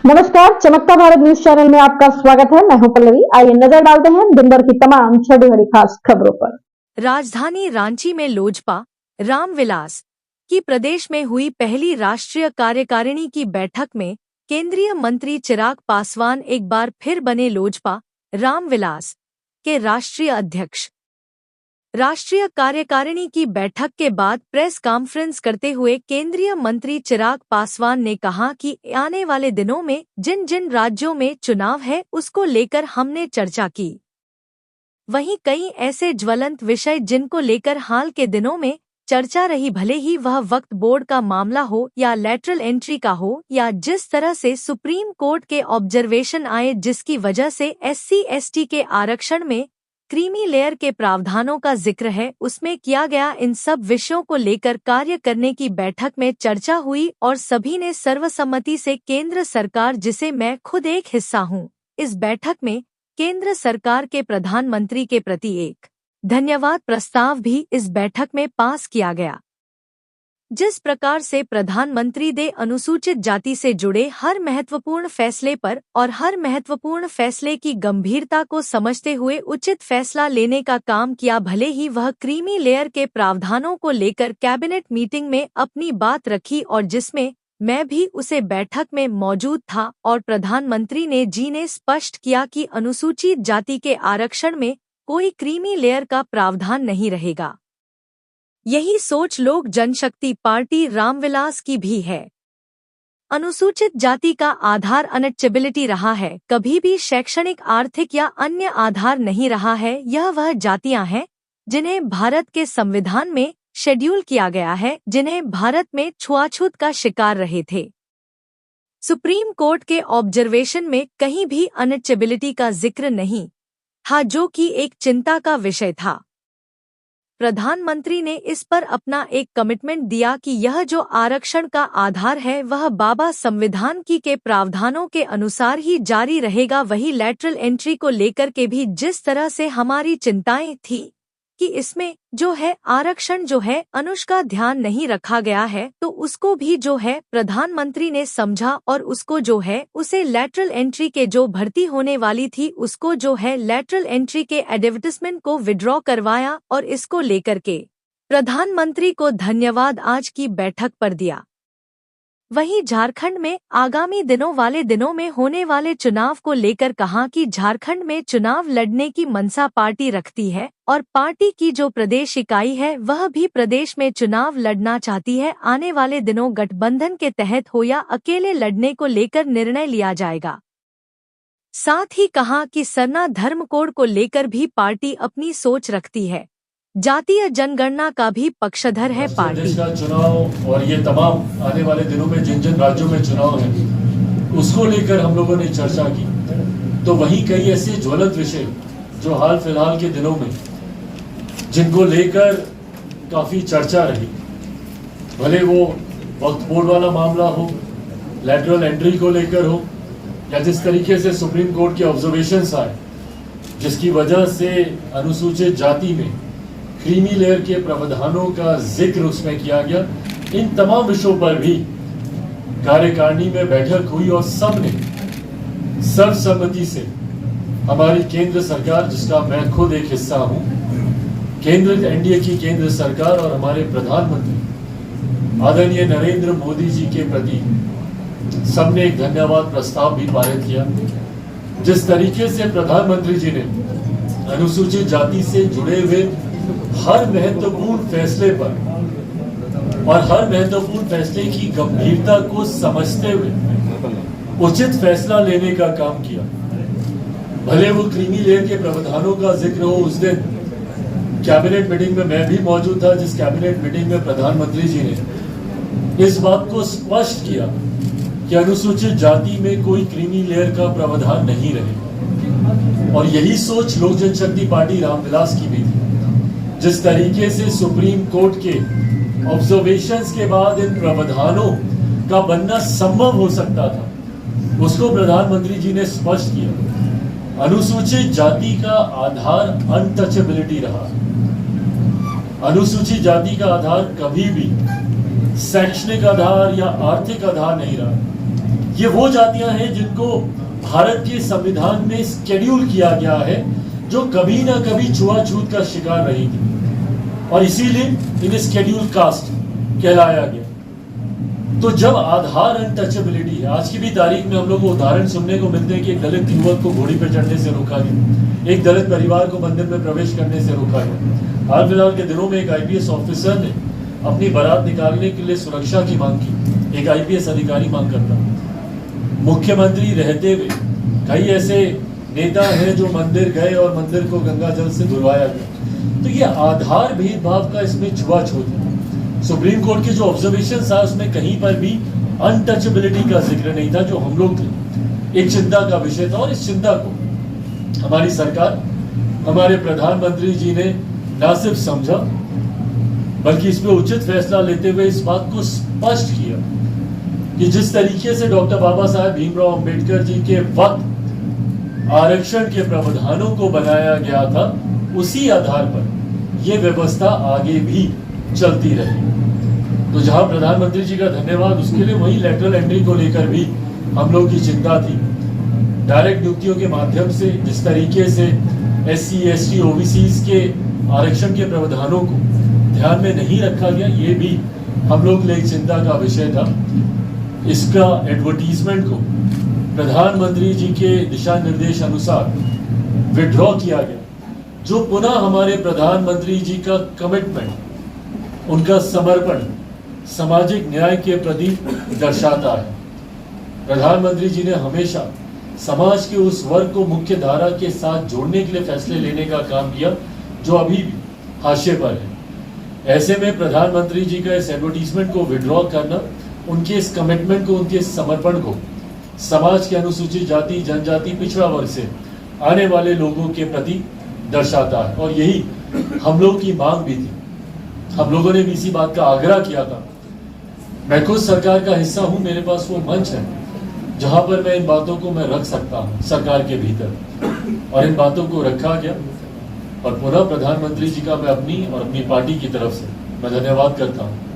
नमस्कार, चमकता Bharat news channel में आपका स्वागत है। मैं हूं पल्लवी। आइए नजर डालते हैं दिन भर की तमाम छोटी बड़ी खास खबरों पर। राजधानी रांची में लोजपा रामविलास की प्रदेश में हुई पहली राष्ट्रीय कार्यकारिणी की बैठक में केंद्रीय मंत्री चिराग पासवान एक बार फिर बने लोजपा रामविलास के राष्ट्रीय अध्यक्ष। राष्ट्रीय कार्यकारिणी की बैठक के बाद प्रेस कॉन्फ्रेंस करते हुए केंद्रीय मंत्री चिराग पासवान ने कहा कि आने वाले दिनों में जिन जिन राज्यों में चुनाव है उसको लेकर हमने चर्चा की। वहीं कई ऐसे ज्वलंत विषय जिनको लेकर हाल के दिनों में चर्चा रही, भले ही वह वक्फ बोर्ड का मामला हो या लैटरल एंट्री का हो या जिस तरह से सुप्रीम कोर्ट के ऑब्जर्वेशन आए जिसकी वजह से SC/ST के आरक्षण में क्रीमी लेयर के प्रावधानों का जिक्र है, उसमें किया गया। इन सब विषयों को लेकर कार्य करने की बैठक में चर्चा हुई और सभी ने सर्वसम्मति से केंद्र सरकार, जिसे मैं खुद एक हिस्सा हूं, इस बैठक में केंद्र सरकार के प्रधानमंत्री के प्रति एक धन्यवाद प्रस्ताव भी इस बैठक में पास किया गया। जिस प्रकार से प्रधानमंत्री ने अनुसूचित जाति से जुड़े हर महत्वपूर्ण फैसले पर और हर महत्वपूर्ण फैसले की गंभीरता को समझते हुए उचित फैसला लेने का काम किया, भले ही वह क्रीमी लेयर के प्रावधानों को लेकर कैबिनेट मीटिंग में अपनी बात रखी और जिसमें मैं भी उसे बैठक में मौजूद था और प्रधानमंत्री ने स्पष्ट किया कि अनुसूचित जाति के आरक्षण में कोई क्रीमी लेयर का प्रावधान नहीं रहेगा। यही सोच लोक जनशक्ति पार्टी रामविलास की भी है। अनुसूचित जाति का आधार अनटचेबिलिटी रहा है, कभी भी शैक्षणिक, आर्थिक या अन्य आधार नहीं रहा है। यह वह जातियां हैं जिन्हें भारत के संविधान में शेड्यूल किया गया है, जिन्हें भारत में छुआछूत का शिकार रहे थे। सुप्रीम कोर्ट के ऑब्जर्वेशन में कहीं भी अनटचेबिलिटी का जिक्र नहीं था, जो कि एक चिंता का विषय था। प्रधानमंत्री ने इस पर अपना एक कमिटमेंट दिया कि यह जो आरक्षण का आधार है वह बाबा संविधान के प्रावधानों के अनुसार ही जारी रहेगा। वही लैटरल एंट्री को लेकर के भी जिस तरह से हमारी चिंताएं थी कि इसमें जो है आरक्षण जो है अनुष्का ध्यान नहीं रखा गया है, तो उसको भी जो है प्रधानमंत्री ने समझा और उसको जो है उसे लैटरल एंट्री के जो भर्ती होने वाली थी उसको जो है लैटरल एंट्री के एडवर्टाइजमेंट को विड्रॉ करवाया और इसको लेकर के प्रधानमंत्री को धन्यवाद आज की बैठक पर दिया। वहीं झारखंड में आगामी दिनों में होने वाले चुनाव को लेकर कहा कि झारखंड में चुनाव लड़ने की मनसा पार्टी रखती है और पार्टी की जो प्रदेश इकाई है वह भी प्रदेश में चुनाव लड़ना चाहती है। आने वाले दिनों गठबंधन के तहत हो या अकेले लड़ने को लेकर निर्णय लिया जाएगा। साथ ही कहा कि सरना धर्म कोड को लेकर भी पार्टी अपनी सोच रखती है। जातीय जनगणना का भी पक्षधर है पार्टी। का चुनाव और ये तमाम आने वाले दिनों में जिन जिन राज्यों में चुनाव है उसको लेकर हम लोगों ने चर्चा की। तो वहीं कई ऐसे ज्वलंत विषय जो हाल फिलहाल के दिनों में जिनको लेकर काफी चर्चा रही, भले वो वक्फ बोर्ड वाला मामला हो, लैटरल एंट्री को लेकर हो, या जिस तरीके से सुप्रीम कोर्ट के ऑब्जर्वेशंस आए जिसकी वजह से अनुसूचित जाति में क्रीमी लेयर के प्रावधानों का जिक्र उसमें किया गया। इन तमाम विषयों पर भी कार्यकारिणी में बैठक हुई और सबने सर्वसम्मति से हमारी केंद्र सरकार, जिसका मैं खुद एक हिस्सा हूं, केंद्र NDA की केंद्र सरकार और हमारे प्रधानमंत्री आदरणीय नरेंद्र मोदी जी के प्रति सबने एक धन्यवाद प्रस्ताव भी पारित किया। जिस तरीके से प्रधानमंत्री जी ने अनुसूचित जाति से जुड़े हुए हर महत्वपूर्ण फैसले पर और हर महत्वपूर्ण फैसले की गंभीरता को समझते हुए उचित फैसला लेने का काम किया, भले वो क्रीमी लेयर के प्रावधानों का जिक्र हो। उस दिन कैबिनेट मीटिंग में मैं भी मौजूद था, जिस कैबिनेट मीटिंग में प्रधानमंत्री जी ने इस बात को स्पष्ट किया कि अनुसूचित जाति में कोई क्रीमी लेयर का प्रावधान नहीं रहेगा। और यही सोच लोक जनशक्ति पार्टी रामविलास की भी थी। जिस तरीके से सुप्रीम कोर्ट के ऑब्जर्वेशंस के बाद इन प्रावधानों का बनना संभव हो सकता था, उसको प्रधानमंत्री जी ने स्पष्ट किया। अनुसूचित जाति का आधार अनटचेबिलिटी रहा। अनुसूचित जाति का आधार कभी भी शैक्षणिक आधार या आर्थिक आधार नहीं रहा। ये वो जातियां हैं जिनको भारत के संविधान में शेड्यूल किया गया है, जो कभी ना कभी छुआछूत का शिकार रही थी और इसीलिए इन्हें शेड्यूल कास्ट कहलाया गया। तो जब आधार अनटचेबिलिटी है, आज की भी तारीख में हम लोग को उदाहरण सुनने को मिलते हैं कि एक दलित युवक को घोड़ी पर चढ़ने से रोका गया, एक दलित परिवार को मंदिर में प्रवेश करने से रोका गया। हाल फिलहाल के दिनों में एक आईपीएस ऑफिसर ने अपनी बारात निकालने के लिए सुरक्षा की मांग की। एक आईपीएस अधिकारी मांग करता, मुख्यमंत्री रहते हुए कई ऐसे नेता हैं जो मंदिर गए और मंदिर को गंगा जल से धुलवाया गया। तो ये आधार भेदभाव का इसमें छुआछूत है। सुप्रीम कोर्ट के जो ऑब्जर्वेशन था उसमें कहीं पर भी अनटचेबिलिटी का जिक्र नहीं था, जो हम लोग थे एक चिंता का विषय था। और इस चिंता को हमारी सरकार, हमारे प्रधानमंत्री जी ने न सिर्फ समझा बल्कि इस पर उचित फैसला लेते हुए इस बात को स्पष्ट किया कि जिस तरीके से डॉक्टर बाबा साहेब भीमराव अंबेडकर जी के वक्त आरक्षण के प्रावधानों को बनाया गया था, उसी आधार पर यह व्यवस्था आगे भी चलती रही। तो जहां प्रधानमंत्री जी का धन्यवाद, उसके लिए वही लेटरल एंट्री को लेकर भी हम लोग की चिंता थी। डायरेक्ट नियुक्तियों के माध्यम से जिस तरीके से SC, ST, OBCs के आरक्षण के प्रावधानों को ध्यान में नहीं रखा गया, ये भी हम लोग के लिए एक चिंता का विषय था। इसका एडवर्टीजमेंट को प्रधानमंत्री जी के दिशा निर्देश अनुसार विड्रॉ किया गया, जो पुनः हमारे प्रधानमंत्री जी का कमिटमेंट, उनका समर्पण सामाजिक न्याय के प्रति दर्शाता है। प्रधानमंत्री जी ने हमेशा समाज के उस वर्ग को मुख्य धारा के साथ जोड़ने के लिए फैसले लेने का काम किया जो अभी भी हाशिए पर है। ऐसे में प्रधानमंत्री जी का इस एडवर्टीजमेंट को विड्रॉ करना उनके इस कमिटमेंट को, उनके इस समर्पण को समाज के अनुसूचित जाति, जनजाति, पिछड़ा वर्ग से आने वाले लोगों के प्रति दर्शाता है। और यही हम लोग की मांग भी थी, हम लोगों ने भी इसी बात का आग्रह किया था। मैं खुद सरकार का हिस्सा हूं, मेरे पास वो मंच है जहां पर मैं इन बातों को मैं रख सकता हूं सरकार के भीतर, और इन बातों को रखा गया। और पुनः प्रधानमंत्री जी का मैं अपनी और अपनी पार्टी की तरफ से मैं धन्यवाद करता हूं।